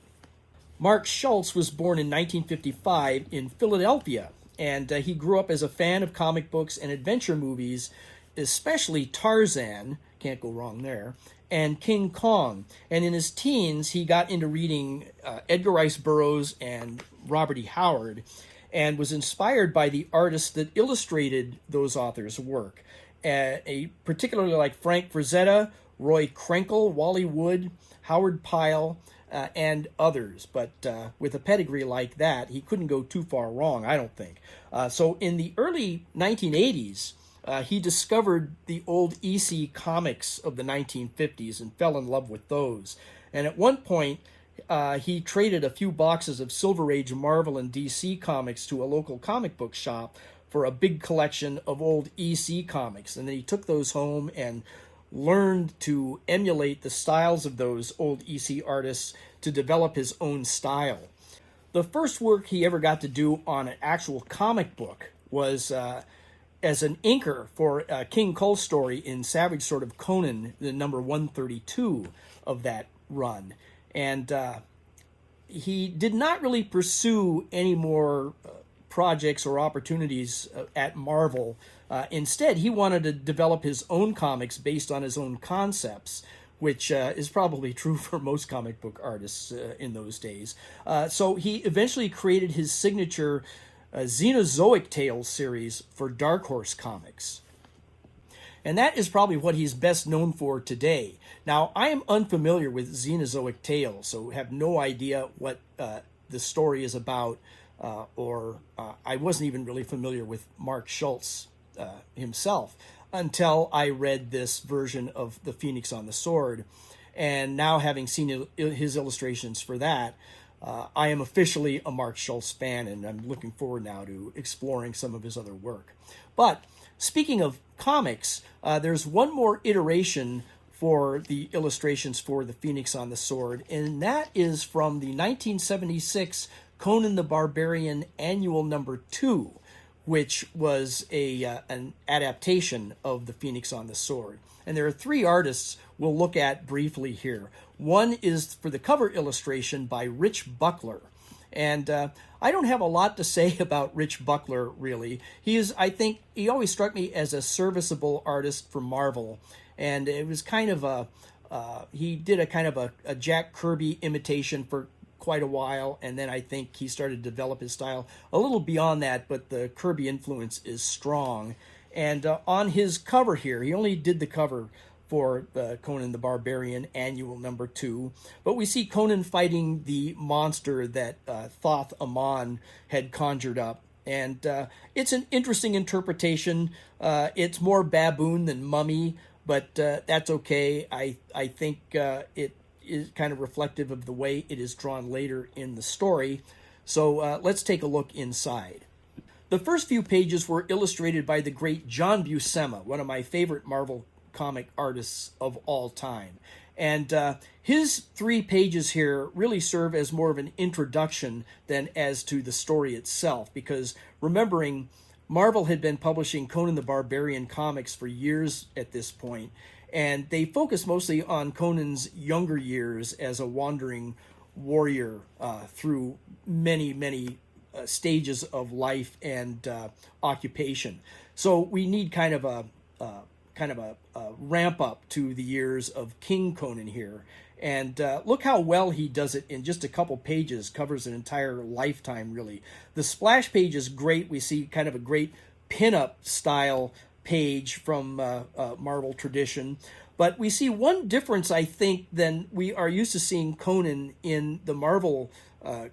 Mark Schultz was born in 1955 in Philadelphia, and he grew up as a fan of comic books and adventure movies, especially Tarzan, can't go wrong there, and King Kong. And in his teens, he got into reading Edgar Rice Burroughs and Robert E. Howard, and was inspired by the artists that illustrated those authors' work, particularly like Frank Frazetta, Roy Krenkel, Wally Wood, Howard Pyle, and others. But with a pedigree like that, he couldn't go too far wrong, I don't think. So in the early 1980s, he discovered the old EC comics of the 1950s and fell in love with those. And at one point, he traded a few boxes of Silver Age Marvel and DC comics to a local comic book shop for a big collection of old EC comics. And then he took those home and learned to emulate the styles of those old EC artists to develop his own style. The first work he ever got to do on an actual comic book was as an inker for King Cole's story in Savage Sword of Conan, the number 132 of that run. And he did not really pursue any more projects or opportunities at Marvel. Instead, he wanted to develop his own comics based on his own concepts, which is probably true for most comic book artists in those days. So he eventually created his signature Xenozoic Tales series for Dark Horse Comics. And that is probably what he's best known for today. Now, I am unfamiliar with Xenozoic Tales, so have no idea what the story is about, or I wasn't even really familiar with Mark Schultz himself until I read this version of The Phoenix on the Sword. And now, having seen his illustrations for that, I am officially a Mark Schultz fan, and I'm looking forward now to exploring some of his other work. But speaking of comics, there's one more iteration for the illustrations for The Phoenix on the Sword, and that is from the 1976 Conan the Barbarian Annual Number 2, which was an adaptation of The Phoenix on the Sword. And there are three artists we'll look at briefly here. One is for the cover illustration by Rich Buckler. And I don't have a lot to say about Rich Buckler, really. I think he always struck me as a serviceable artist for Marvel. And it was kind of he did a kind of a Jack Kirby imitation for quite a while, and then I think he started to develop his style a little beyond that, but the Kirby influence is strong. And on his cover here, he only did the cover for Conan the Barbarian Annual Number 2, but we see Conan fighting the monster that Thoth Amon had conjured up. And it's an interesting interpretation. It's more baboon than mummy, but that's okay. I think it is kind of reflective of the way it is drawn later in the story. So let's take a look inside. The first few pages were illustrated by the great John Buscema, one of my favorite Marvel comic artists of all time. And his 3 pages here really serve as more of an introduction than as to the story itself, because remembering Marvel had been publishing Conan the Barbarian comics for years at this point, and they focus mostly on Conan's younger years as a wandering warrior through many stages of life and occupation. So we need kind of a ramp up to the years of King Conan here. And look how well he does it in just a couple pages, covers an entire lifetime, really. The splash page is great. We see kind of a great pinup style page from Marvel tradition. But we see one difference, I think, than we are used to seeing Conan in the Marvel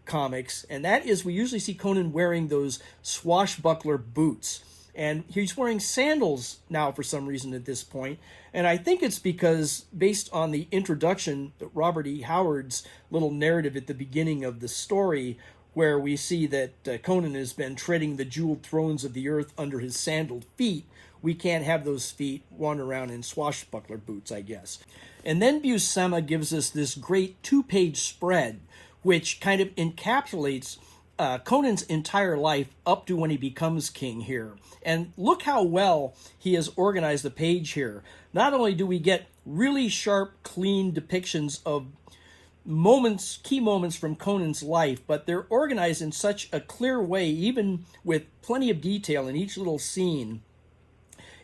comics, and that is we usually see Conan wearing those swashbuckler boots. And he's wearing sandals now for some reason at this point. And I think it's because, based on the introduction, Robert E. Howard's little narrative at the beginning of the story, where we see that Conan has been treading the jeweled thrones of the earth under his sandaled feet, we can't have those feet wander around in swashbuckler boots, I guess. And then Buscema gives us this great 2-page spread, which kind of encapsulates Conan's entire life up to when he becomes king here. And look how well he has organized the page here. Not only do we get really sharp, clean depictions of key moments from Conan's life, but they're organized in such a clear way, even with plenty of detail in each little scene.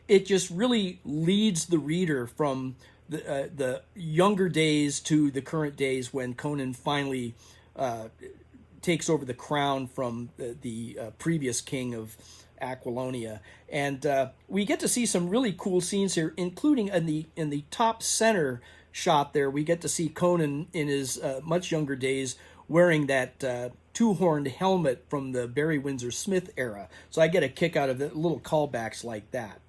It just really leads the reader from the younger days to the current days when Conan finally takes over the crown from the previous king of Aquilonia. And we get to see some really cool scenes here, including in the top center shot there, we get to see Conan in his much younger days wearing that 2-horned helmet from the Barry Windsor Smith era. So I get a kick out of the little callbacks like that.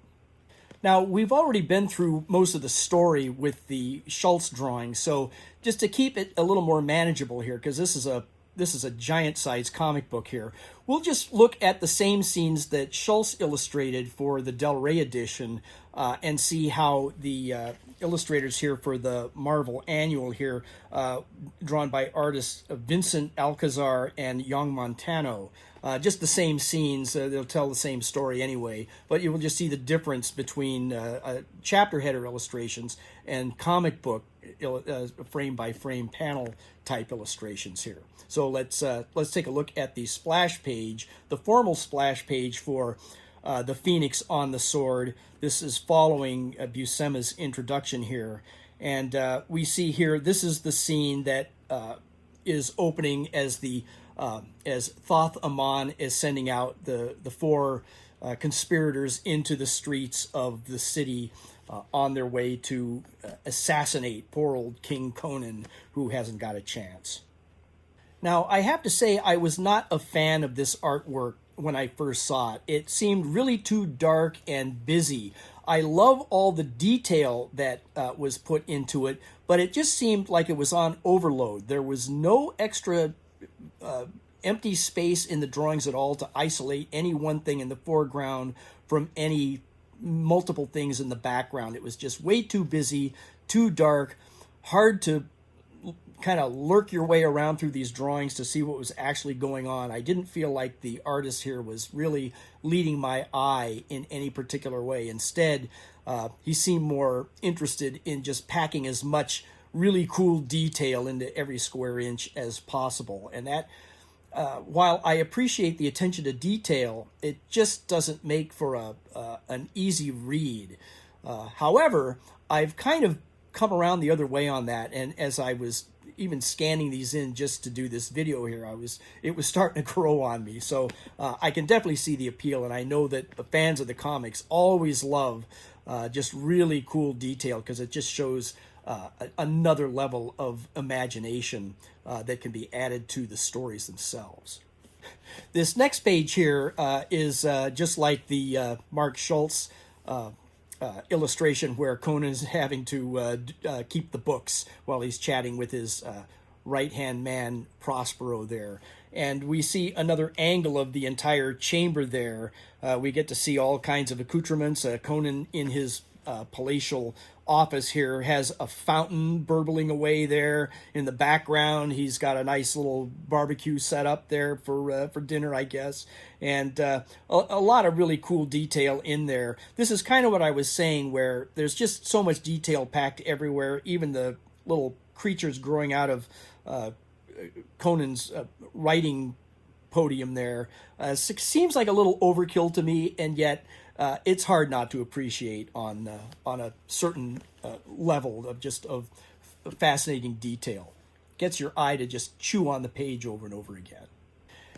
Now, we've already been through most of the story with the Schultz drawing, so just to keep it a little more manageable here, because this is a giant-sized comic book here, we'll just look at the same scenes that Schultz illustrated for the Del Rey edition and see how the illustrators here for the Marvel Annual here, drawn by artists Vicente Alcazar and Yong Montano. Just the same scenes, they'll tell the same story anyway, but you will just see the difference between chapter header illustrations and comic book frame-by-frame panel type illustrations here. So let's take a look at the splash page, the formal splash page for the Phoenix on the Sword. This is following Buscema's introduction here, and we see here this is the scene that is opening as Thoth Amon is sending out the 4 conspirators into the streets of the city on their way to assassinate poor old King Conan, who hasn't got a chance. Now, I have to say I was not a fan of this artwork when I first saw it. It seemed really too dark and busy. I love all the detail that was put into it, but it just seemed like it was on overload. There was no extra empty space in the drawings at all to isolate any one thing in the foreground from any multiple things in the background. It was just way too busy, too dark, hard to kind of lurk your way around through these drawings to see what was actually going on. I didn't feel like the artist here was really leading my eye in any particular way. Instead, he seemed more interested in just packing as much really cool detail into every square inch as possible. And that, while I appreciate the attention to detail, it just doesn't make for an easy read. However, I've kind of come around the other way on that, and as I was even scanning these in just to do this video here, it was starting to grow on me. So I can definitely see the appeal, and I know that the fans of the comics always love just really cool detail, because it just shows another level of imagination that can be added to the stories themselves. This next page here is just like the Mark Schultz illustration, where Conan is having to keep the books while he's chatting with his right-hand man Prospero there. And we see another angle of the entire chamber there. We get to see all kinds of accoutrements. Conan in his palatial office here has a fountain burbling away there in the background. He's got a nice little barbecue set up there for dinner, I guess, and a lot of really cool detail in there. This is kind of what I was saying, where there's just so much detail packed everywhere, even the little creatures growing out of Conan's writing podium there. Seems like a little overkill to me, and yet it's hard not to appreciate on a certain level of fascinating detail. Gets your eye to just chew on the page over and over again.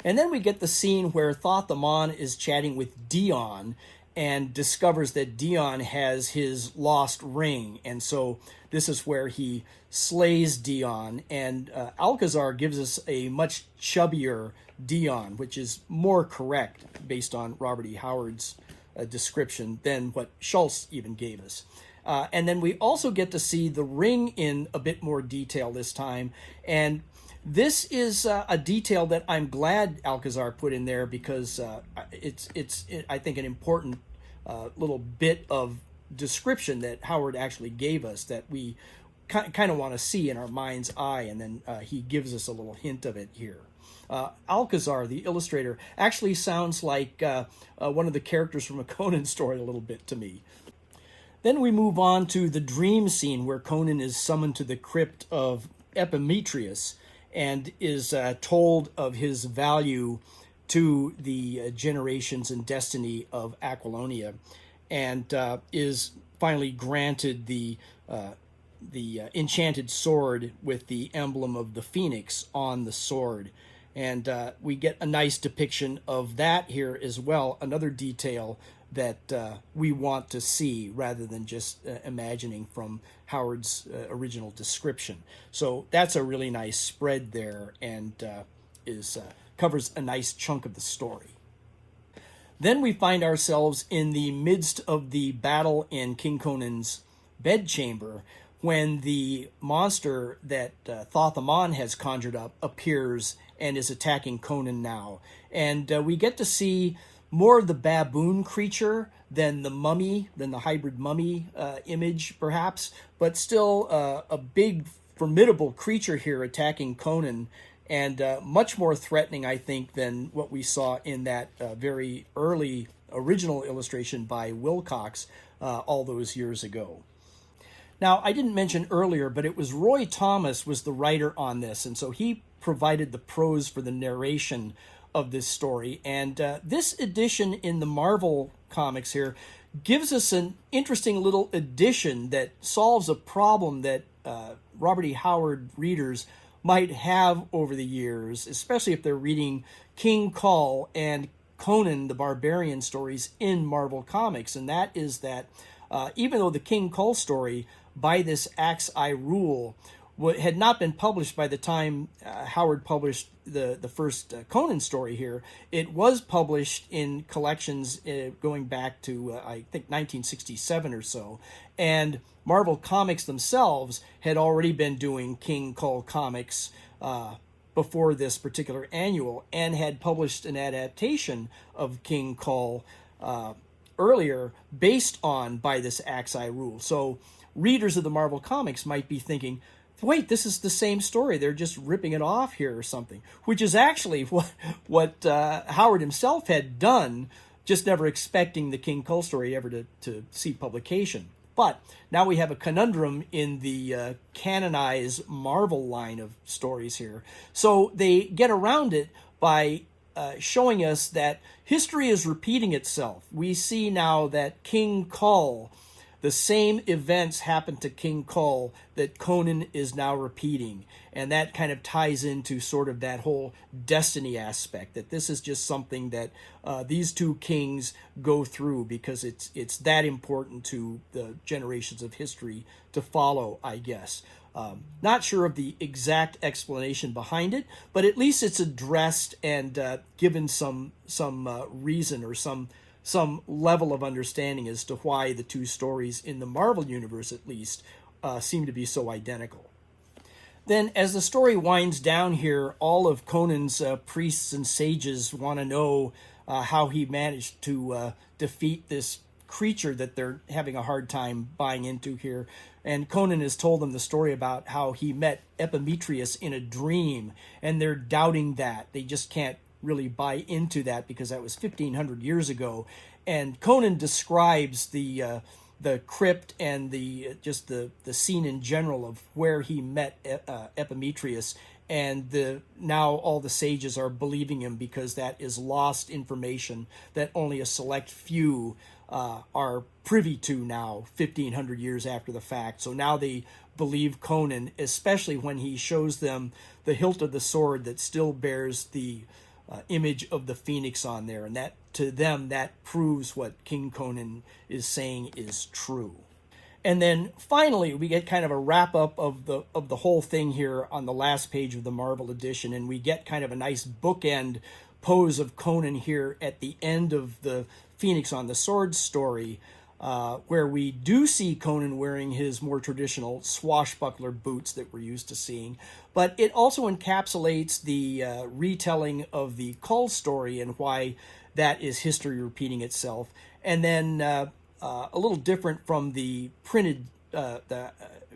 And then we get the scene where Thoth-Amon is chatting with Dion and discovers that Dion has his lost ring. And so this is where he slays Dion, and Alcazar gives us a much chubbier Dion, which is more correct based on Robert E. Howard's description than what Schultz even gave us. And then we also get to see the ring in a bit more detail this time. And this is a detail that I'm glad Alcazar put in there, because it's I think an important little bit of description that Howard actually gave us that we kind of want to see in our mind's eye, and then he gives us a little hint of it here. Alcazar, the illustrator, actually sounds like one of the characters from a Conan story a little bit to me. Then we move on to the dream scene where Conan is summoned to the crypt of Epimetheus and is told of his value to the generations and destiny of Aquilonia, and is finally granted the enchanted sword with the emblem of the phoenix on the sword. And we get a nice depiction of that here as well, another detail that we want to see rather than just imagining from Howard's original description. So that's a really nice spread there, and covers a nice chunk of the story. Then we find ourselves in the midst of the battle in King Conan's bedchamber, when the monster that Thoth-Amon has conjured up appears and is attacking Conan now. And we get to see more of the baboon creature than the mummy, than the hybrid mummy image, perhaps, but still a big, formidable creature here attacking Conan, and much more threatening, I think, than what we saw in that very early original illustration by Wilcox all those years ago. Now, I didn't mention earlier, but it was Roy Thomas was the writer on this, and so he provided the prose for the narration of this story. And this edition in the Marvel comics here gives us an interesting little addition that solves a problem that Robert E. Howard readers might have over the years, especially if they're reading King Kull and Conan the Barbarian stories in Marvel Comics. And that is that even though the King Kull story, by this Axe I Rule, had not been published by the time Howard published the first Conan story here, it was published in collections going back to, I think, 1967 or so. And Marvel Comics themselves had already been doing King Kull comics before this particular annual, and had published an adaptation of King Kull earlier based on By This Axe I Rule. So readers of the Marvel Comics might be thinking, wait, this is the same story. They're just ripping it off here or something, which is actually what Howard himself had done, just never expecting the King Kull story ever to see publication. But now we have a conundrum in the canonized Marvel line of stories here. So they get around it by showing us that history is repeating itself. We see now that King Kull, the same events happened to King Kull that Conan is now repeating. And that kind of ties into sort of that whole destiny aspect, that this is just something that these two kings go through because it's that important to the generations of history to follow, I guess. Not sure of the exact explanation behind it, but at least it's addressed and given some reason or some level of understanding as to why the two stories in the Marvel universe, at least, seem to be so identical. Then, as the story winds down here, all of Conan's priests and sages want to know how he managed to defeat this creature that they're having a hard time buying into here. And Conan has told them the story about how he met Epimetheus in a dream, and they're doubting that. They just can't really buy into that because that was 1,500 years ago. And Conan describes the crypt and the scene in general of where he met Epimetheus, and now all the sages are believing him because that is lost information that only a select few are privy to now, 1,500 years after the fact. So now they believe Conan, especially when he shows them the hilt of the sword that still bears the image of the phoenix on there, and that to them that proves what King Conan is saying is true. And then finally we get kind of a wrap up of the whole thing here on the last page of the Marvel edition, and we get kind of a nice bookend pose of Conan here at the end of the Phoenix on the Sword story, where we do see Conan wearing his more traditional swashbuckler boots that we're used to seeing. But it also encapsulates the retelling of the Kull story and why that is history repeating itself. And then a little different from the printed the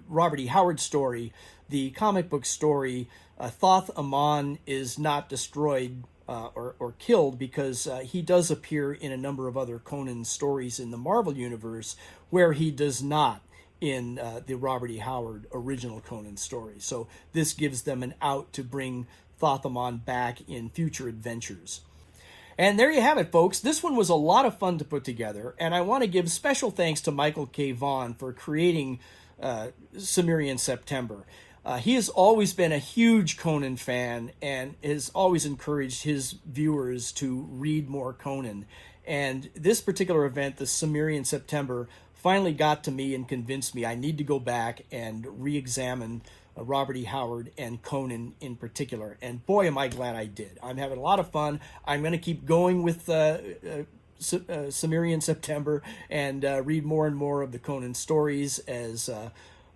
Robert E. Howard story, the comic book story, Thoth Amon is not destroyed or killed because he does appear in a number of other Conan stories in the Marvel Universe where he does not in the Robert E. Howard original Conan story. So this gives them an out to bring Thoth Amon back in future adventures. And there you have it, folks. This one was a lot of fun to put together, and I want to give special thanks to Micheal K. Vaughan for creating Cimmerian September. He has always been a huge Conan fan and has always encouraged his viewers to read more Conan. And this particular event, the Cimmerian September, finally got to me and convinced me I need to go back and re-examine Robert E. Howard and Conan in particular. And boy, am I glad I did. I'm having a lot of fun. I'm going to keep going with Cimmerian September and read more and more of the Conan stories as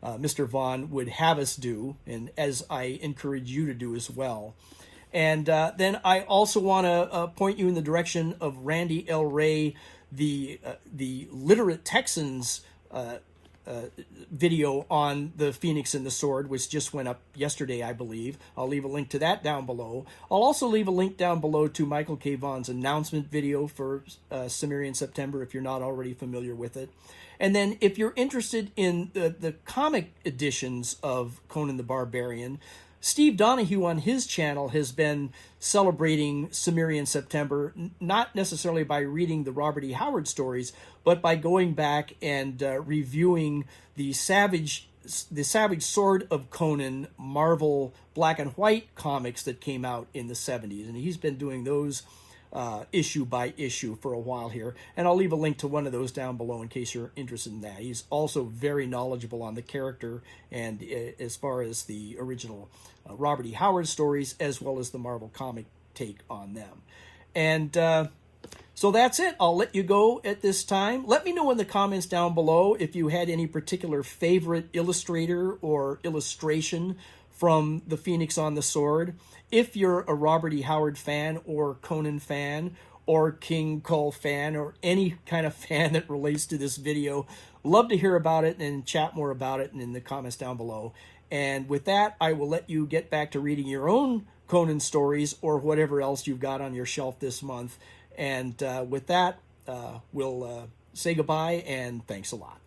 Mr. Vaughan would have us do, and as I encourage you to do as well. And then I also want to point you in the direction of Randy L. Ray, the Literate Texans video on the Phoenix and the Sword, which just went up yesterday, I believe. I'll leave a link to that down below. I'll also leave a link down below to Micheal K. Vaughan's announcement video for Cimmerian September if you're not already familiar with it. And then if you're interested in the comic editions of Conan the Barbarian, Steve Donoghue on his channel has been celebrating Cimmerian September, not necessarily by reading the Robert E. Howard stories, but by going back and reviewing the Savage Sword of Conan Marvel black and white comics that came out in the 70s. And he's been doing those issue by issue for a while here, and I'll leave a link to one of those down below in case you're interested in that. He's also very knowledgeable on the character and as far as the original Robert E. Howard stories, as well as the Marvel comic take on them. And so that's it. I'll let you go at this time. Let me know in the comments down below if you had any particular favorite illustrator or illustration from the Phoenix on the Sword. If you're a Robert E. Howard fan or Conan fan or King Kull fan or any kind of fan that relates to this video, love to hear about it and chat more about it in the comments down below. And with that, I will let you get back to reading your own Conan stories or whatever else you've got on your shelf this month. And with that, we'll say goodbye and thanks a lot.